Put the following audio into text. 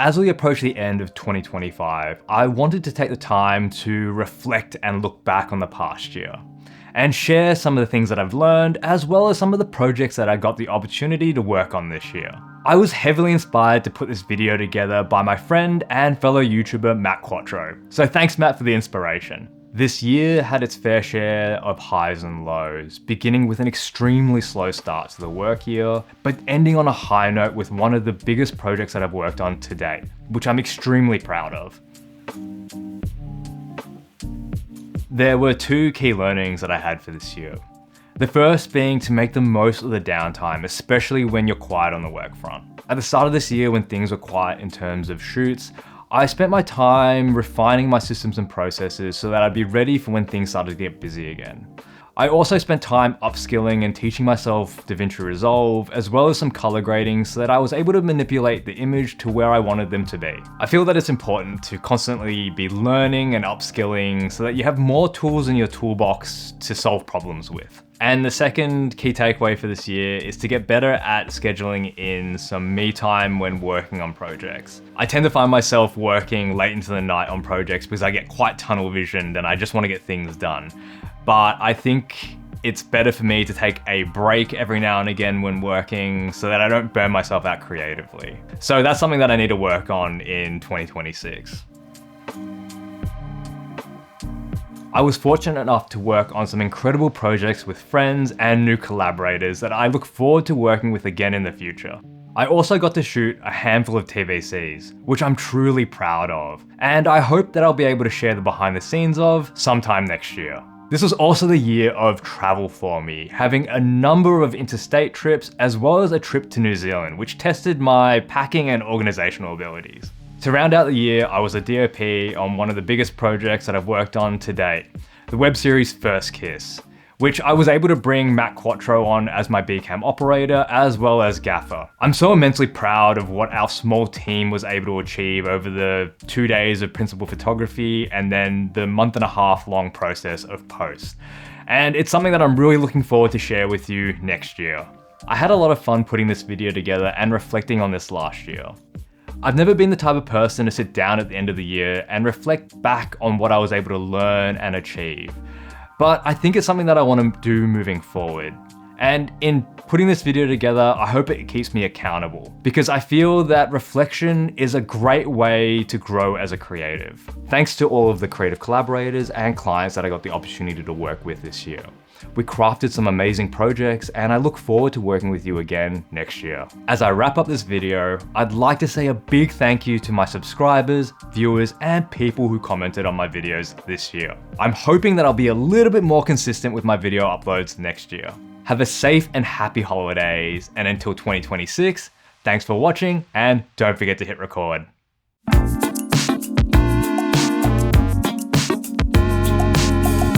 As we approach the end of 2025, I wanted to take the time to reflect and look back on the past year and share some of the things that I've learned, as well as some of the projects that I got the opportunity to work on this year. I was heavily inspired to put this video together by my friend and fellow YouTuber Matt Quattro. So thanks Matt for the inspiration. This year had its fair share of highs and lows, beginning with an extremely slow start to the work year, but ending on a high note with one of the biggest projects that I've worked on to date, which I'm extremely proud of. There were two key learnings that I had for this year. The first being to make the most of the downtime, especially when you're quiet on the work front. At the start of this year, when things were quiet in terms of shoots, I spent my time refining my systems and processes so that I'd be ready for when things started to get busy again. I also spent time upskilling and teaching myself DaVinci Resolve, as well as some color grading so that I was able to manipulate the image to where I wanted them to be. I feel that it's important to constantly be learning and upskilling so that you have more tools in your toolbox to solve problems with. And the second key takeaway for this year is to get better at scheduling in some me time when working on projects. I tend to find myself working late into the night on projects because I get quite tunnel visioned and I just want to get things done. But I think it's better for me to take a break every now and again when working so that I don't burn myself out creatively. So that's something that I need to work on in 2026. I was fortunate enough to work on some incredible projects with friends and new collaborators that I look forward to working with again in the future. I also got to shoot a handful of TVCs, which I'm truly proud of, and I hope that I'll be able to share the behind the scenes of sometime next year. This was also the year of travel for me, having a number of interstate trips as well as a trip to New Zealand, which tested my packing and organizational abilities. To round out the year, I was a DOP on one of the biggest projects that I've worked on to date, the web series First Kiss, which I was able to bring Matt Quattro on as my BCam operator as well as gaffer. I'm so immensely proud of what our small team was able to achieve over the 2 days of principal photography and then the month-and-a-half long process of post. And it's something that I'm really looking forward to share with you next year. I had a lot of fun putting this video together and reflecting on this last year. I've never been the type of person to sit down at the end of the year and reflect back on what I was able to learn and achieve. But I think it's something that I want to do moving forward. And in putting this video together, I hope it keeps me accountable because I feel that reflection is a great way to grow as a creative. Thanks to all of the creative collaborators and clients that I got the opportunity to work with this year. We crafted some amazing projects and I look forward to working with you again next year. As I wrap up this video, I'd like to say a big thank you to my subscribers, viewers, and people who commented on my videos this year. I'm hoping that I'll be a little bit more consistent with my video uploads next year. Have a safe and happy holidays, and until 2026, thanks for watching and don't forget to hit record.